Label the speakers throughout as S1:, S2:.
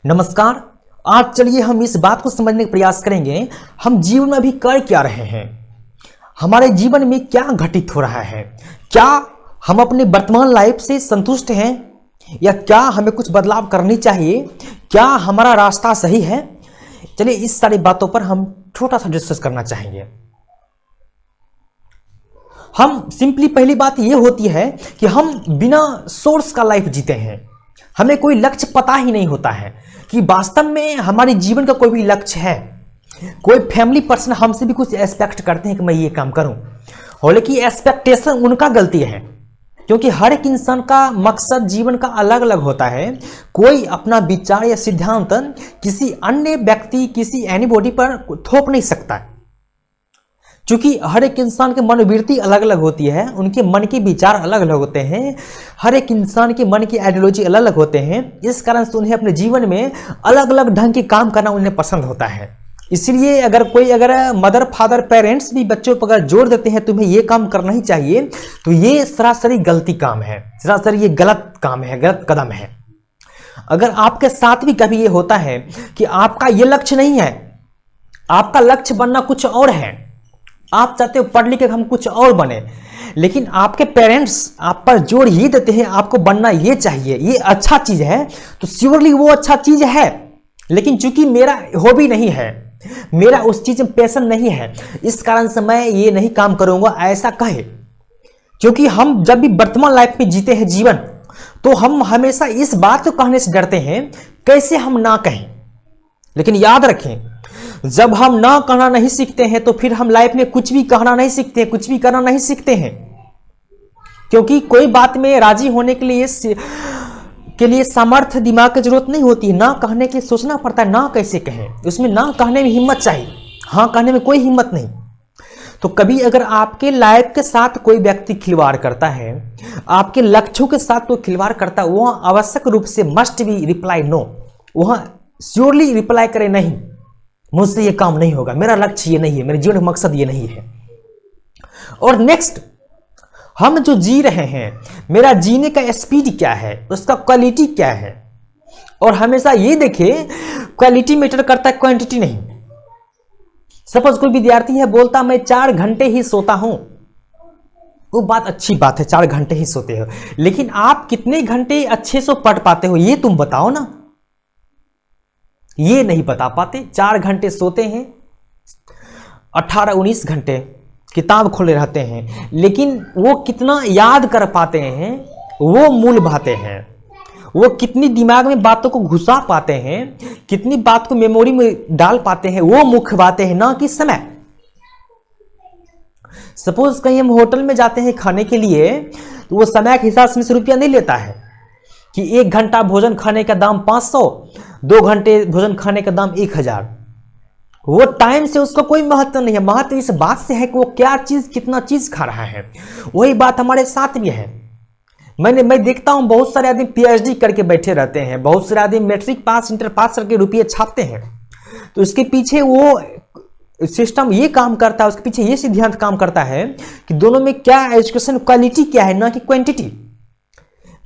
S1: नमस्कार। आज चलिए हम इस बात को समझने का प्रयास करेंगे, हम जीवन में अभी कर क्या रहे हैं, हमारे जीवन में क्या घटित हो रहा है, क्या हम अपने वर्तमान लाइफ से संतुष्ट हैं या क्या हमें कुछ बदलाव करनी चाहिए, क्या हमारा रास्ता सही है। चलिए इस सारी बातों पर हम छोटा सा डिस्कस करना चाहेंगे। हम सिंपली पहली बात यह होती है कि हम बिना सोर्स का लाइफ जीते हैं, हमें कोई लक्ष्य पता ही नहीं होता है कि वास्तव में हमारे जीवन का कोई भी लक्ष्य है। कोई फैमिली पर्सन हमसे भी कुछ एक्सपेक्ट करते हैं कि मैं ये काम करूं, हालांकि एक्सपेक्टेशन उनका गलती है, क्योंकि हर एक इंसान का मकसद जीवन का अलग अलग होता है। कोई अपना विचार या सिद्धांत किसी अन्य व्यक्ति, किसी एनीबॉडी पर थोप नहीं सकता है, क्योंकि हर एक इंसान की मनोवृत्ति अलग अलग होती है, उनके मन के विचार अलग अलग होते हैं, हर एक इंसान के मन की आइडियोलॉजी अलग अलग होते हैं। इस कारण से उन्हें अपने जीवन में अलग अलग ढंग के काम करना उन्हें पसंद होता है। इसलिए अगर मदर फादर पेरेंट्स भी बच्चों पर अगर जोर देते हैं तुम्हें ये काम करना ही चाहिए, तो ये सरासरी गलती काम है, सरासरी ये गलत काम है, गलत कदम है। अगर आपके साथ भी कभी ये होता है कि आपका ये लक्ष्य नहीं है, आपका लक्ष्य बनना कुछ और है, आप चाहते हो पढ़ लिख के हम कुछ और बने, लेकिन आपके पेरेंट्स आप पर जोर ये देते हैं आपको बनना ये चाहिए, ये अच्छा चीज है, तो श्योरली वो अच्छा चीज है, लेकिन चूंकि मेरा हॉबी नहीं है, मेरा उस चीज में पैशन नहीं है, इस कारण से मैं ये नहीं काम करूंगा, ऐसा कहे। क्योंकि हम जब भी वर्तमान लाइफ में जीते हैं जीवन, तो हम हमेशा इस बात को कहने से डरते हैं कैसे हम ना कहें। लेकिन याद रखें, जब हम ना कहना नहीं सीखते हैं तो फिर हम लाइफ में कुछ भी कहना नहीं सीखते हैं, कुछ भी करना नहीं सीखते हैं। क्योंकि कोई बात में राजी होने के लिए सामर्थ्य दिमाग की जरूरत नहीं होती है, ना कहने के लिए सोचना पड़ता है ना कैसे कहें, उसमें ना कहने में हिम्मत चाहिए, हाँ कहने में कोई हिम्मत नहीं। तो कभी अगर आपके लाइफ के साथ कोई व्यक्ति खिलवाड़ करता है, आपके लक्ष्यों के साथ कोई खिलवाड़ करता है, वह आवश्यक रूप से मस्ट बी रिप्लाई नो, वह श्योरली रिप्लाई करे नहीं, मुझसे ये काम नहीं होगा, मेरा लक्ष्य ये नहीं है, मेरे जीवन का मकसद ये नहीं है। और नेक्स्ट, हम जो जी रहे हैं, मेरा जीने का स्पीड क्या है, उसका क्वालिटी क्या है। और हमेशा ये देखें, क्वालिटी मैटर करता है, क्वांटिटी नहीं। सपोज कोई विद्यार्थी है, बोलता मैं 4 घंटे ही सोता हूं, वो बात अच्छी बात है, 4 घंटे ही सोते हो, लेकिन आप कितने घंटे अच्छे से पढ़ पाते हो ये तुम बताओ ना, ये नहीं बता पाते। 4 घंटे सोते हैं, 18-19 घंटे किताब खोले रहते हैं, लेकिन वो कितना याद कर पाते हैं, वो मूल बातें हैं, वो कितनी दिमाग में बातों को घुसा पाते हैं, कितनी बात को मेमोरी में डाल पाते हैं, वो मुख्य बातें हैं, ना कि समय। सपोज कहीं हम होटल में जाते हैं खाने के लिए, तो वो समय के हिसाब से रुपया नहीं लेता है कि 1 घंटा भोजन खाने का दाम 500, 2 घंटे भोजन खाने का दाम 1000। वो टाइम से उसका कोई महत्व नहीं है, महत्व इस बात से है कि वो क्या चीज, कितना चीज खा रहा है। वही बात हमारे साथ भी है। मैं देखता हूं बहुत सारे आदमी पीएचडी करके बैठे रहते हैं, बहुत सारे आदमी मैट्रिक पास, इंटर पास करके रुपये छापते हैं, तो इसके पीछे वो सिस्टम ये काम करता है, उसके पीछे ये सिद्धांत काम करता है कि दोनों में क्या एजुकेशन क्वालिटी क्या है, ना कि क्वांटिटी।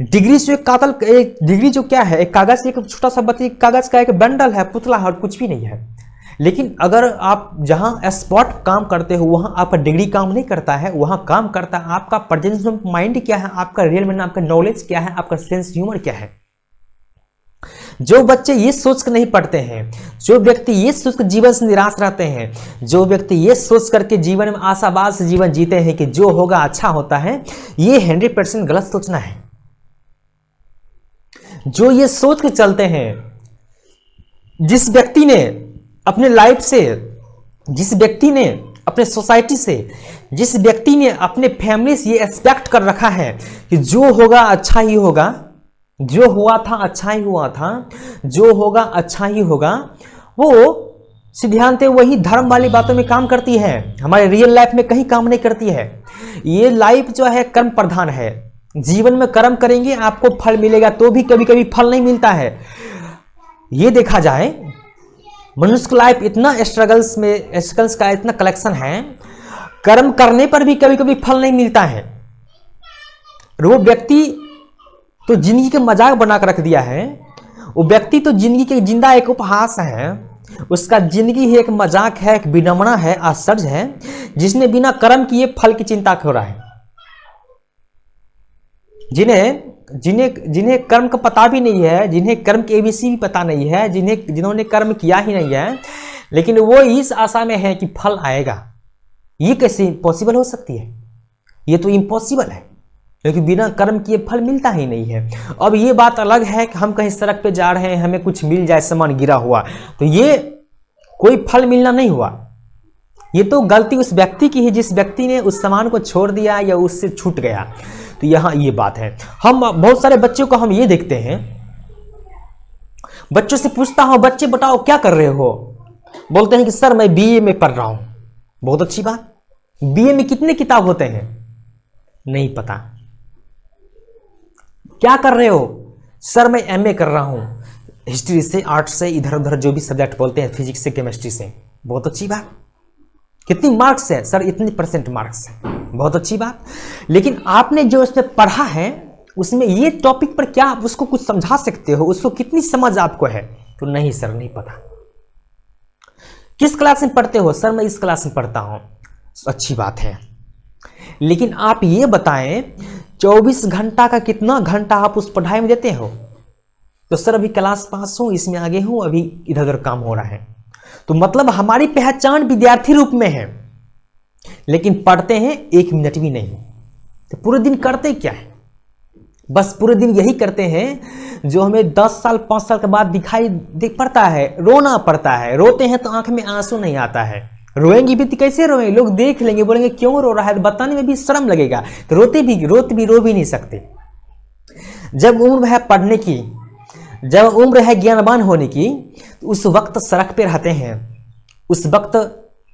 S1: डिग्री से डिग्री जो क्या है, एक कागज, एक छोटा सा बत्ती कागज का एक बंडल है, पुतला है, और कुछ भी नहीं है। लेकिन अगर आप जहां स्पॉट काम करते हो वहां आपका डिग्री काम नहीं करता है, वहां काम करता है आपका प्रेजेंस ऑफ माइंड क्या है, आपका रियल में आपका नॉलेज क्या है, आपका सेंस ह्यूमर क्या है। जो बच्चे ये सोच कर नहीं पढ़ते हैं, जो व्यक्ति ये सोच कर जीवन से निराश रहते हैं, जो व्यक्ति ये सोच करके जीवन में आशावाद से जीवन जीते हैं कि जो होगा अच्छा होता है, ये 100% गलत सोचना है। जो ये सोच के चलते हैं, जिस व्यक्ति ने अपने लाइफ से, जिस व्यक्ति ने अपने सोसाइटी से, जिस व्यक्ति ने अपने फैमिली से ये एक्सपेक्ट कर रखा है कि जो होगा अच्छा ही होगा, जो हुआ था अच्छा ही हुआ था, जो होगा अच्छा ही होगा, वो सिद्धांत वही धर्म वाली बातों में काम करती है, हमारे रियल लाइफ में कहीं काम नहीं करती है। ये लाइफ जो है कर्म प्रधान है, जीवन में कर्म करेंगे आपको फल मिलेगा, तो भी कभी कभी फल नहीं मिलता है। ये देखा जाए, मनुष्य की लाइफ इतना स्ट्रगल्स का इतना कलेक्शन है, कर्म करने पर भी कभी कभी फल नहीं मिलता है। वो व्यक्ति तो जिंदगी का मजाक बनाकर रख दिया है, वो व्यक्ति तो जिंदगी के जिंदा एक उपहास है, उसका जिंदगी ही एक मजाक है, एक विडंबना है, आश्चर्य है, जिसने बिना कर्म किए फल की चिंता कर रहा है। जिन्हें कर्म का पता भी नहीं है, जिन्हें कर्म की एबीसी भी पता नहीं है, जिन्होंने कर्म किया ही नहीं है, लेकिन वो इस आशा में है कि फल आएगा। ये कैसे पॉसिबल हो सकती है? ये तो इम्पॉसिबल है, क्योंकि बिना कर्म किए फल मिलता ही नहीं है। अब ये बात अलग है कि हम कहीं सड़क पे जा रहे हैं, हमें कुछ मिल जाए, सामान गिरा हुआ, तो ये कोई फल मिलना नहीं हुआ। ये तो गलती उस व्यक्ति की है जिस व्यक्ति ने उस सामान को छोड़ दिया या उससे छूट गया। तो यहाँ ये बात है। हम बहुत सारे बच्चों को हम ये देखते हैं, बच्चों से पूछता हूं, बच्चे बताओ क्या कर रहे हो? बोलते हैं कि सर मैं बीए में पढ़ रहा हूं। बहुत अच्छी बात। बीए में कितने किताब होते हैं? नहीं पता। क्या कर रहे हो? सर मैं एमए कर रहा हूं, हिस्ट्री से, आर्ट से, इधर उधर जो भी सब्जेक्ट बोलते हैं, फिजिक्स से, केमिस्ट्री से। बहुत अच्छी बात। कितनी मार्क्स है? सर इतनी % मार्क्स है। बहुत अच्छी बात। लेकिन आपने जो उसमें पढ़ा है, उसमें ये टॉपिक पर क्या आप उसको कुछ समझा सकते हो? उसको कितनी समझ आपको है? तो नहीं सर, नहीं पता। किस क्लास में पढ़ते हो? सर मैं इस क्लास में पढ़ता हूं। अच्छी बात है, लेकिन आप ये बताएं 24 घंटा का कितना घंटा आप उस पढ़ाई में देते हो? तो सर अभी क्लास पास हूं, इसमें आगे हूं, अभी इधर उधर काम हो रहा है। तो मतलब हमारी पहचान विद्यार्थी रूप में है, लेकिन पढ़ते हैं 1 मिनट भी नहीं। तो पूरे दिन करते क्या है? बस पूरे दिन यही करते हैं जो हमें 10 साल 5 साल के बाद दिखाई दे पड़ता है। रोना पड़ता है। रोते हैं तो आंख में आंसू नहीं आता है। रोएंगे भी तो कैसे रोएंगे? लोग देख लेंगे, बोलेंगे क्यों रो रहा है, बताने में भी शर्म लगेगा। तो रो भी नहीं सकते। जब उम्र है पढ़ने की, जब उम्र है ज्ञानवान होने की, तो उस वक्त सड़क पे रहते हैं, उस वक्त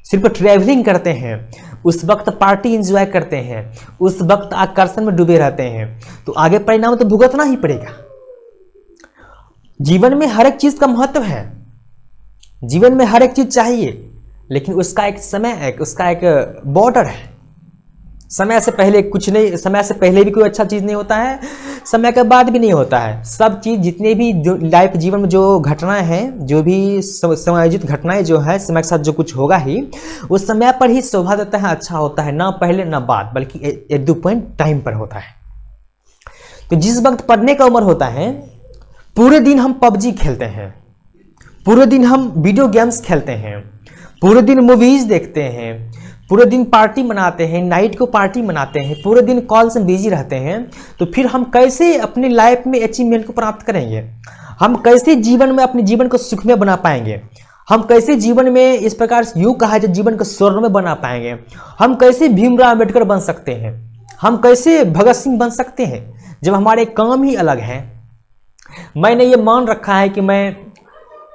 S1: सिर्फ ट्रैवलिंग करते हैं, उस वक्त पार्टी एंजॉय करते हैं, उस वक्त आकर्षण में डूबे रहते हैं। तो आगे परिणाम तो भुगतना ही पड़ेगा। जीवन में हर एक चीज का महत्व है, जीवन में हर एक चीज चाहिए, लेकिन उसका एक समय है, उसका एक बॉर्डर है। समय से पहले कुछ नहीं, समय से पहले भी कोई अच्छा चीज नहीं होता है, समय के बाद भी नहीं होता है। सब चीज, जितने भी लाइफ जीवन में जो घटनाएं हैं, जो भी समायोजित घटनाएं जो है, समय के साथ जो कुछ होगा ही, उस समय पर ही शोभा देता है, अच्छा होता है, ना पहले ना बाद, बल्कि एट द पॉइंट टाइम पर होता है। तो जिस वक्त पढ़ने का उम्र होता है, पूरे दिन हम पबजी खेलते हैं, पूरे दिन हम वीडियो गेम्स खेलते हैं, पूरे दिन मूवीज देखते हैं, पूरे दिन पार्टी मनाते हैं, नाइट को पार्टी मनाते हैं, पूरे दिन कॉल से बिजी रहते हैं। तो फिर हम कैसे अपनी लाइफ में अचीवमेंट को प्राप्त करेंगे? हम कैसे जीवन में अपने जीवन को सुखमय बना पाएंगे? हम कैसे जीवन में इस प्रकार से यूं कहा जाए जीवन को स्वर्णमय बना पाएंगे? हम कैसे भीमराव अम्बेडकर बन सकते हैं? हम कैसे भगत सिंह बन सकते हैं जब हमारे काम ही अलग हैं? मैंने ये मान रखा है कि मैं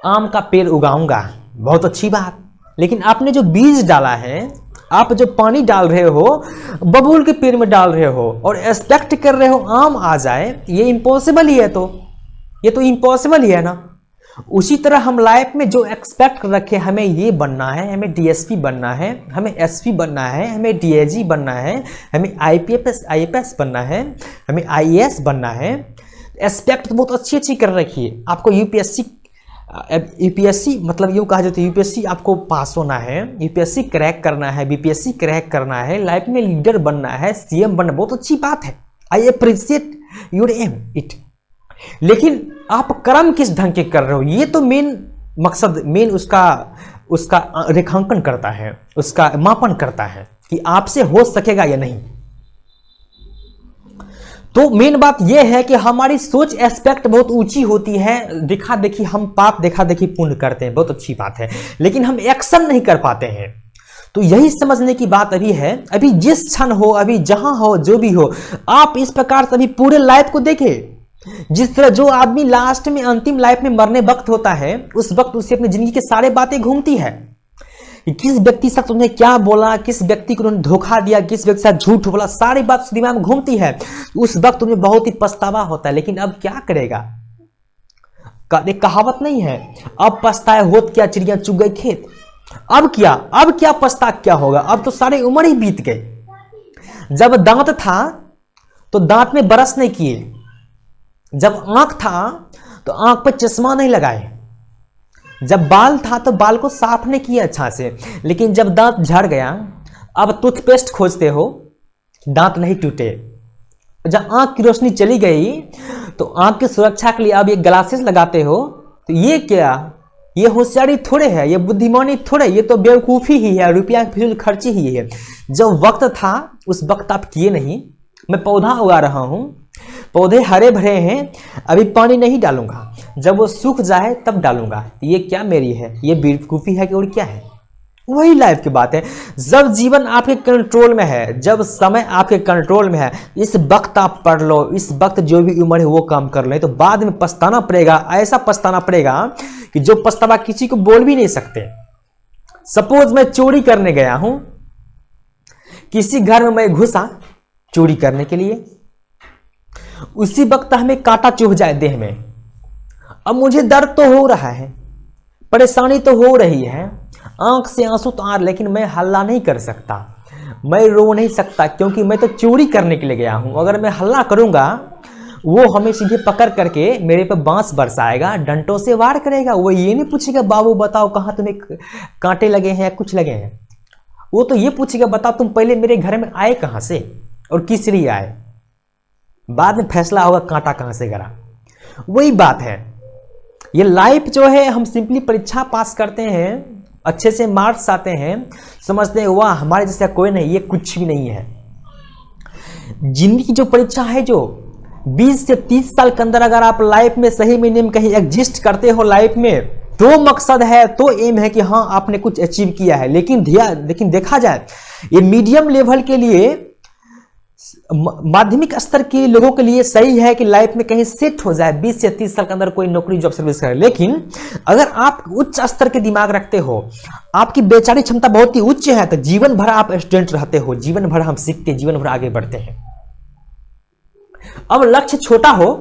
S1: आम का पेड़ उगाऊंगा। बहुत अच्छी बात। लेकिन आपने जो बीज डाला है, आप जो पानी डाल रहे हो, बबूल के पेड़ में डाल रहे हो और एक्सपेक्ट कर रहे हो आम आ जाए, ये इम्पॉसिबल ही है। तो ये तो इम्पॉसिबल ही है ना। उसी तरह हम लाइफ में जो एक्सपेक्ट कर रखे, हमें ये बनना है, हमें डीएसपी बनना है, हमें एसपी बनना है, हमें डीआईजी बनना है, हमें आईपीएस बनना है, हमें आईएएस बनना है। एक्सपेक्ट तो बहुत अच्छी अच्छी कर रखी है। आपको यूपीएससी मतलब यूँ कहा जाए तो यूपीएससी आपको पास होना है, यूपीएससी क्रैक करना है, बीपीएससी क्रैक करना है, लाइफ में लीडर बनना है, सीएम बनना। बहुत अच्छी बात है, I appreciate your um it. लेकिन आप कर्म किस ढंग के कर रहे हो, ये तो मेन मकसद, मेन उसका रेखांकन करता है, उसका मापन करता है कि आपसे हो सकेगा या नहीं। तो मेन बात यह है कि हमारी सोच एस्पेक्ट बहुत ऊंची होती है। देखा देखी हम पाप, देखा देखी पुण्य करते हैं, बहुत अच्छी बात है, लेकिन हम एक्शन नहीं कर पाते हैं। तो यही समझने की बात अभी है। अभी जिस क्षण हो, अभी जहां हो, जो भी हो, आप इस प्रकार से अभी पूरे लाइफ को देखें। जिस तरह जो आदमी लास्ट में अंतिम लाइफ में मरने वक्त होता है, उस वक्त उसे अपनी जिंदगी की सारी बातें घूमती है कि किस व्यक्ति से तुमने क्या बोला, किस व्यक्ति को उन्होंने धोखा दिया, किस व्यक्ति से झूठ बोला, सारी बात उस दिमाग में घूमती है। उस वक्त तुम्हें बहुत ही पछतावा होता है। लेकिन अब क्या करेगा? एक कहावत नहीं है, अब पछताए होत क्या चिड़िया चुग गई खेत। अब क्या पछता क्या होगा? अब तो सारी उम्र ही बीत गई। जब दांत था तो दांत में ब्रश नहीं किए, जब आंख था तो आंख पर चश्मा नहीं लगाए। जब बाल था तो बाल को साफ नहीं किया अच्छा से, लेकिन जब दांत झड़ गया अब टूथपेस्ट खोजते हो, दांत नहीं टूटे। जब आंख की रोशनी चली गई तो आंख की सुरक्षा के लिए अब ये ग्लासेस लगाते हो। तो ये क्या, ये होशियारी थोड़े है, ये बुद्धिमानी थोड़े, ये तो बेवकूफ़ी ही है, रुपया की फिजूल खर्ची ही है। जब वक्त था उस वक्त आप किए नहीं। मैं पौधा उगा रहा हूँ, पौधे हरे भरे हैं, अभी पानी नहीं डालूंगा, जब वो सूख जाए तब डालूंगा। ये क्या मेरी है, ये बेवकूफ़ी है कि और क्या है? वही लाइफ की बात है। जब जीवन आपके कंट्रोल में है, जब समय आपके कंट्रोल में है, इस वक्त आप पढ़ लो, इस वक्त जो भी उम्र है वो काम कर ले, तो बाद में पछताना पड़ेगा। ऐसा पछताना पड़ेगा कि जो पछतावा किसी को बोल भी नहीं सकते। सपोज मैं चोरी करने गया हूं, किसी घर में मैं घुसा चोरी करने के लिए, उसी वक्त हमें कांटा चुभ जाए देह में। अब मुझे दर्द तो हो रहा है, परेशानी तो हो रही है, आंख से आंसू तो आ रहे, लेकिन मैं हल्ला नहीं कर सकता, मैं रो नहीं सकता, क्योंकि मैं तो चोरी करने के लिए गया हूं। अगर मैं हल्ला करूंगा वो हमें सीधे पकड़ करके मेरे पे बांस बरसाएगा, डंटों से वार करेगा। वो ये नहीं पूछेगा बाबू बताओ कहाँ तुम्हें कांटे लगे हैं या कुछ लगे हैं, वो तो ये पूछेगा बताओ तुम पहले मेरे घर में आए कहाँ से और किस लिए आए। बाद में फैसला होगा कांटा कहाँ से गिरा। वही बात है, ये लाइफ जो है, हम सिंपली परीक्षा पास करते हैं, अच्छे से मार्क्स आते हैं, समझते हैं वाह हमारे जैसा कोई नहीं, ये कुछ भी नहीं है। जिंदगी जो परीक्षा है, जो 20 से 30 साल के अंदर अगर आप लाइफ में सही मीनिंग में कहीं एग्जिस्ट करते हो लाइफ में, तो मकसद है, तो एम है कि हाँ आपने कुछ अचीव किया है। लेकिन देखा जाए ये मीडियम लेवल के लिए, माध्यमिक स्तर के लोगों के लिए सही है कि लाइफ में कहीं सेट हो जाए, 20 से 30 साल के अंदर कोई नौकरी जॉब सर्विस करे। लेकिन अगर आप उच्च स्तर के दिमाग रखते हो, आपकी बेचारी क्षमता बहुत ही उच्च है, तो जीवन भर आप स्टूडेंट रहते हो, जीवन भर हम सीखते, जीवन भर आगे बढ़ते हैं। अब लक्ष्य छोटा हो,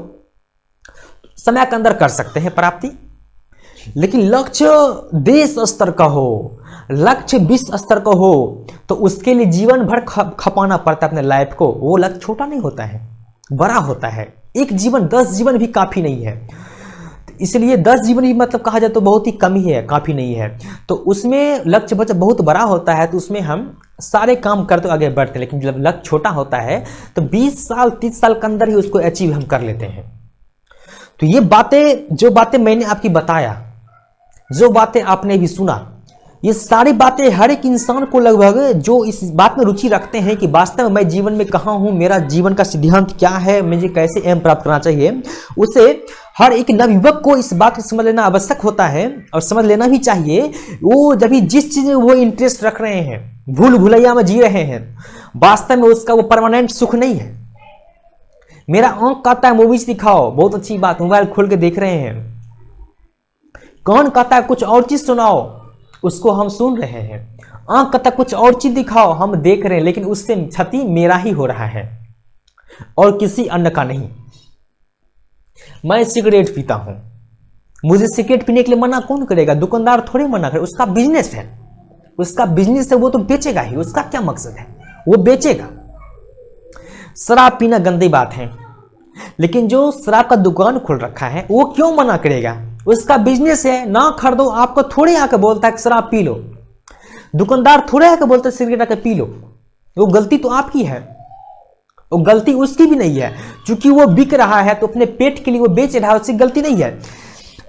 S1: समय के अंदर कर सकते हैं प्राप्ति, लेकिन लक्ष्य देश स्तर का हो, लक्ष्य विश्व स्तर का हो, तो उसके लिए जीवन भर खपाना पड़ता है अपने लाइफ को। वो लक्ष्य छोटा नहीं होता है, बड़ा होता है। एक जीवन 10 जीवन भी काफी नहीं है, इसलिए 10 जीवन भी मतलब कहा जाए तो बहुत ही कम ही है, काफी नहीं है। तो उसमें लक्ष्य बहुत बड़ा होता है, तो उसमें हम सारे काम करते आगे बढ़ते हैं। लेकिन जब लक्ष्य छोटा होता है तो 20 साल 30 साल के अंदर ही उसको अचीव हम कर लेते हैं। तो ये बातें, जो बातें मैंने आपकी बताया, जो बातें आपने भी सुना, ये सारी बातें हर एक इंसान को लगभग जो इस बात में रुचि रखते हैं कि वास्तव में मैं जीवन में कहाँ हूँ, मेरा जीवन का सिद्धांत क्या है, मुझे कैसे एम प्राप्त करना चाहिए, उसे हर एक नवयुवक को इस बात को समझ लेना आवश्यक होता है और समझ लेना भी चाहिए। वो जब भी जिस चीज में वो इंटरेस्ट रख रहे हैं, भूल भुलैया में जी रहे हैं, वास्तव में उसका वो परमानेंट सुख नहीं है। मेरा आंख कहता है मूवीज दिखाओ, बहुत अच्छी बात, मोबाइल खोल के देख रहे हैं। कौन कहता है कुछ और चीज सुनाओ, उसको हम सुन रहे हैं। आंख कहता कुछ और चीज दिखाओ, हम देख रहे हैं, लेकिन उससे क्षति मेरा ही हो रहा है और किसी अन्य का नहीं। मैं सिगरेट पीता हूं, मुझे सिगरेट पीने के लिए मना कौन करेगा? दुकानदार थोड़े मना करे, उसका बिजनेस है, उसका बिजनेस है, वो तो बेचेगा ही, उसका क्या मकसद है, वो बेचेगा। शराब पीना गंदी बात है, लेकिन जो शराब का दुकान खोल रखा है वो क्यों मना करेगा? उसका बिजनेस है, ना खरीदो। आपको थोड़े आके बोलता है कि शराब पी लो, दुकानदार थोड़े आके बोलता है सिगरेट आके पी लो। वो गलती तो आपकी है, वो गलती उसकी भी नहीं है, क्योंकि वो बिक रहा है तो अपने पेट के लिए वो बेच रहा है, उसकी गलती नहीं है।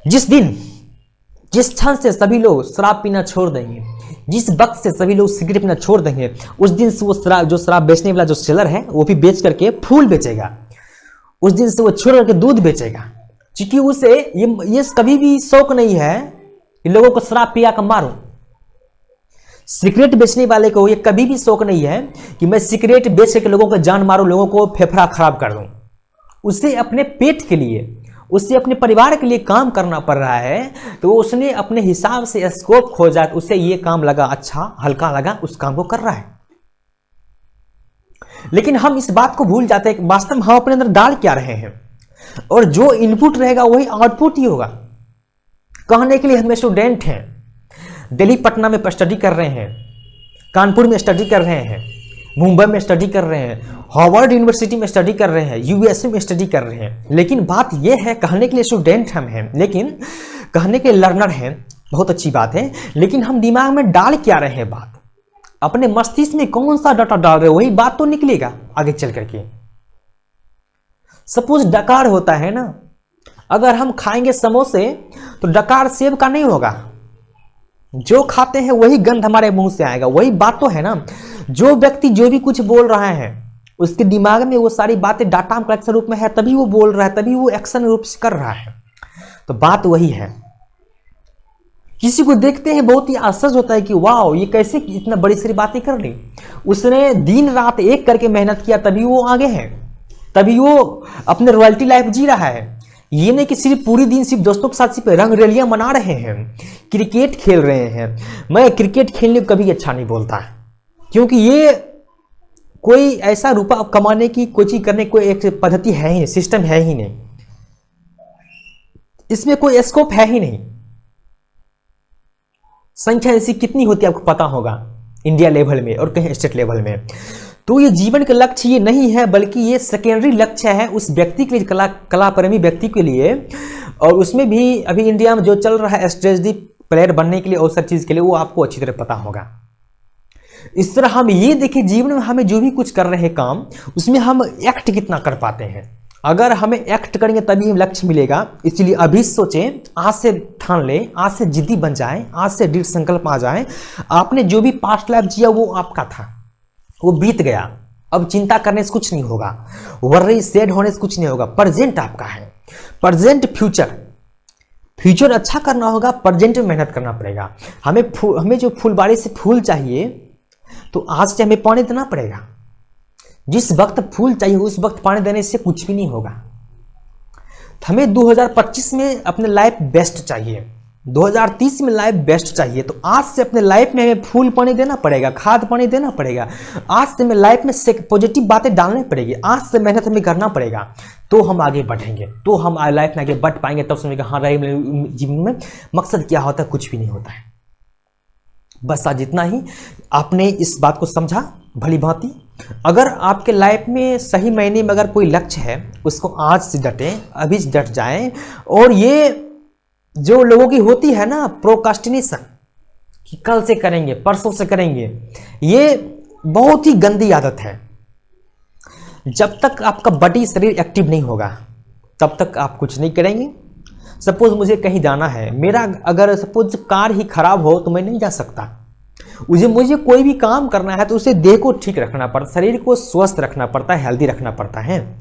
S1: जिस दिन, जिस क्षण से सभी लोग शराब पीना छोड़ देंगे, जिस वक्त से सभी लोग सिगरेट पीना छोड़ देंगे, उस दिन से वो शराब, जो शराब बेचने वाला जो सेलर है, वो भी बेच करके फूल बेचेगा। उस दिन से वो छोड़ करके दूध बेचेगा, क्योंकि उसे ये कभी भी शौक नहीं है कि लोगों को शराब पिया कर मारूं। सिगरेट बेचने वाले को ये कभी भी शौक नहीं है कि मैं सिगरेट बेच के लोगों को जान मारूं, लोगों को फेफड़ा खराब कर दूं। उसे अपने पेट के लिए, उसे अपने परिवार के लिए काम करना पड़ रहा है, तो उसने अपने हिसाब से स्कोप खोजा, उसे ये काम लगा अच्छा, हल्का लगा, उस काम को कर रहा है। लेकिन हम इस बात को भूल जाते हैं कि वास्तव में हम अपने अंदर डाल क्या रहे हैं, और जो इनपुट रहेगा वही आउटपुट ही होगा। कहने के लिए हम स्टूडेंट हैं, दिल्ली पटना में स्टडी कर रहे हैं, कानपुर में स्टडी कर रहे हैं, मुंबई में स्टडी कर रहे हैं, हार्वर्ड यूनिवर्सिटी में स्टडी कर रहे हैं, यूएसए में स्टडी कर रहे हैं। लेकिन बात यह है, कहने के लिए स्टूडेंट हम हैं, लेकिन कहने के लर्नर हैं, बहुत अच्छी बात है, लेकिन हम दिमाग में डाल क्या रहे हैं बात, अपने मस्तिष्क में कौन सा डाटा डाल रहे हैं, वही बात तो निकलेगा आगे चल करके। सपोज डकार होता है ना, अगर हम खाएंगे समोसे तो डकार सेब का नहीं होगा, जो खाते हैं वही गंध हमारे मुंह से आएगा, वही बात तो है ना। जो व्यक्ति जो भी कुछ बोल रहा है उसके दिमाग में वो सारी बातें डाटा कलेक्शन रूप में है, तभी वो बोल रहा है, तभी वो एक्शन रूप से कर रहा है। तो बात वही है। किसी को देखते हैं बहुत ही आश्चर्य होता है कि वाह ये कैसे इतना बड़ी सारी बातें कर ली, उसने दिन रात एक करके मेहनत किया तभी वो आगे है, तभी वो अपने रॉयल्टी लाइफ जी रहा है। ये नहीं कि सिर्फ पूरी दिन सिर्फ दोस्तों के साथ सिर्फ रंग रैलियां मना रहे हैं, क्रिकेट खेल रहे हैं। मैं क्रिकेट खेलने को कभी अच्छा नहीं बोलता है, क्योंकि ये कोई ऐसा रुपया कमाने की कोई चीज करने की कोई एक पद्धति है ही नहीं, सिस्टम है ही नहीं, इसमें कोई स्कोप है ही नहीं। संख्या ऐसी कितनी होती है आपको पता होगा इंडिया लेवल में और कहीं स्टेट लेवल में। तो ये जीवन का लक्ष्य ये नहीं है, बल्कि ये सेकेंडरी लक्ष्य है उस व्यक्ति के लिए, कला प्रेमी व्यक्ति के लिए। और उसमें भी अभी इंडिया में जो चल रहा है स्ट्रेटजी प्लेयर बनने के लिए और सब चीज के लिए, वो आपको अच्छी तरह पता होगा। इस तरह हम ये देखें जीवन में हमें जो भी कुछ कर रहे हैं काम, उसमें हम एक्ट कितना कर पाते हैं। अगर हमें एक्ट करेंगे तभी लक्ष्य मिलेगा। इसलिए अभी सोचें, आज से ठान ले, आज से जिद्दी बन जाए, आज से दृढ़ संकल्प आ जाए। आपने जो भी पास्ट लाइफ जिया वो आपका था, वो बीत गया, अब चिंता करने से कुछ नहीं होगा, वर्री सैड होने से कुछ नहीं होगा। प्रेजेंट आपका है, प्रेजेंट फ्यूचर अच्छा करना होगा, प्रेजेंट में मेहनत करना पड़ेगा। हमें जो फुलबाड़ी से फूल चाहिए तो आज से हमें पानी देना पड़ेगा। जिस वक्त फूल चाहिए उस वक्त पानी देने से कुछ भी नहीं होगा। हमें 2025 में अपने लाइफ बेस्ट चाहिए, 2030 में लाइफ बेस्ट चाहिए, तो आज से अपने लाइफ में हमें फूल पानी देना पड़ेगा, खाद पानी देना पड़ेगा। आज से हमें लाइफ में पॉजिटिव बातें डालनी पड़ेगी, आज से मेहनत हमें करना पड़ेगा, तो हम आगे बढ़ेंगे, तो हम लाइफ में आगे बढ़ पाएंगे। तब समझेगा हाँ रही जीवन में मकसद क्या होता है, कुछ भी नहीं होता है। बस आज इतना ही, आपने इस बात को समझा भली भांति। अगर आपके लाइफ में सही महीने में अगर कोई लक्ष्य है, उसको आज से डटें, अभी से डट जाएं। और ये जो लोगों की होती है ना प्रोकास्टिनेशन, कि कल से करेंगे, परसों से करेंगे, ये बहुत ही गंदी आदत है। जब तक आपका बॉडी शरीर एक्टिव नहीं होगा तब तक आप कुछ नहीं करेंगे। सपोज मुझे कहीं जाना है, मेरा अगर सपोज कार ही खराब हो तो मैं नहीं जा सकता। मुझे कोई भी काम करना है तो उसे देह को ठीक रखना पड़ता, शरीर को स्वस्थ रखना पड़ता है, हेल्दी रखना पड़ता है,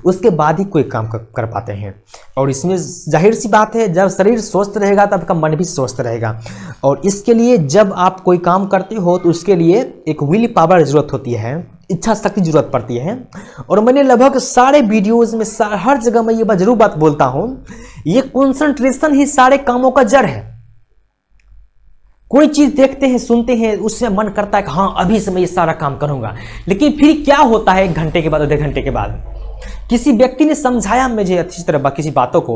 S1: उसके बाद ही कोई काम कर पाते हैं। और इसमें जाहिर सी बात है, जब शरीर स्वस्थ रहेगा तब आपका मन भी स्वस्थ रहेगा। और इसके लिए जब आप कोई काम करते हो तो उसके लिए एक विल पावर जरूरत होती है, इच्छा शक्ति जरूरत पड़ती है। और मैंने लगभग सारे वीडियोज में हर जगह मैं ये जरूर बात बोलता हूं, ये कंसंट्रेशन ही सारे कामों का जड़ है। कोई चीज देखते हैं, सुनते हैं, उससे मन करता है कि हाँ अभी से मैं ये सारा काम करूंगा, लेकिन फिर क्या होता है 1 घंटे के बाद, आधे घंटे के बाद किसी व्यक्ति ने समझाया मुझे अच्छी तरह किसी बातों को,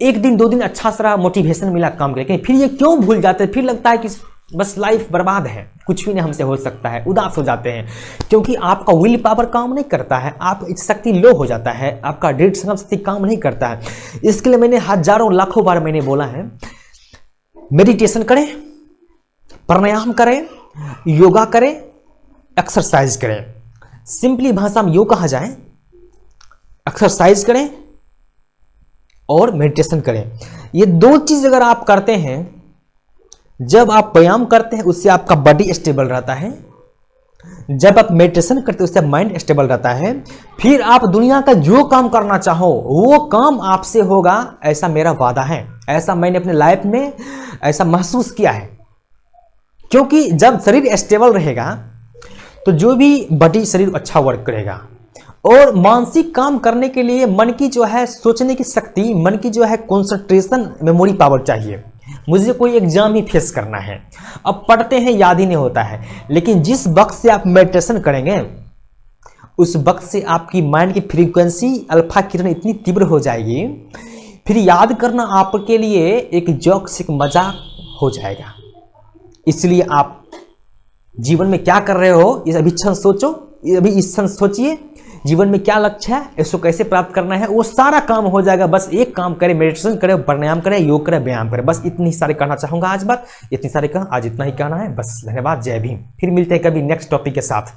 S1: 1 दिन 2 दिन अच्छा सा मोटिवेशन मिला काम करके, फिर ये क्यों भूल जाते हैं, फिर लगता है कि बस लाइफ बर्बाद है, कुछ भी नहीं हमसे हो सकता है, उदास हो जाते हैं। क्योंकि आपका विल पावर काम नहीं करता है, आप शक्ति लो हो जाता है, आपका दृढ़ संकल्प शक्ति काम नहीं करता है। इसके लिए मैंने हजारों लाखों बार मैंने बोला है, मेडिटेशन करें, प्राणायाम करें, योगा करें, एक्सरसाइज करें। सिंपली भाषा में योग कहा जाए, एक्सरसाइज करें और मेडिटेशन करें। ये 2 चीज अगर आप करते हैं, जब आप व्यायाम करते हैं उससे आपका बॉडी स्टेबल रहता है, जब आप मेडिटेशन करते हैं उससे माइंड स्टेबल रहता है, फिर आप दुनिया का जो काम करना चाहो वो काम आपसे होगा, ऐसा मेरा वादा है। ऐसा मैंने अपने लाइफ में ऐसा महसूस किया है। क्योंकि जब शरीर स्टेबल रहेगा तो जो भी बॉडी शरीर अच्छा वर्क करेगा। और मानसिक काम करने के लिए मन की जो है सोचने की शक्ति, मन की जो है कंसंट्रेशन, मेमोरी पावर चाहिए। मुझे कोई एग्जाम ही फेस करना है, अब पढ़ते हैं याद ही नहीं होता है, लेकिन जिस वक्त से आप मेडिटेशन करेंगे उस वक्त से आपकी माइंड की फ्रीक्वेंसी अल्फा किरण इतनी तीव्र हो जाएगी, फिर याद करना आपके लिए एक जोक से एक मजाक हो जाएगा। इसलिए आप जीवन में क्या कर रहे हो ये अभी क्षण सोचो, ये अभी इस क्षण सोचिए जीवन में क्या लक्ष्य है, इसको कैसे प्राप्त करना है, वो सारा काम हो जाएगा। बस एक काम करें, मेडिटेशन करें, प्राणायाम करें, योग करें, व्यायाम करें, बस इतनी सारे कहना चाहूंगा आज बात, इतनी सारे आज इतना ही कहना है बस। धन्यवाद, जय भीम। फिर मिलते हैं कभी नेक्स्ट टॉपिक के साथ।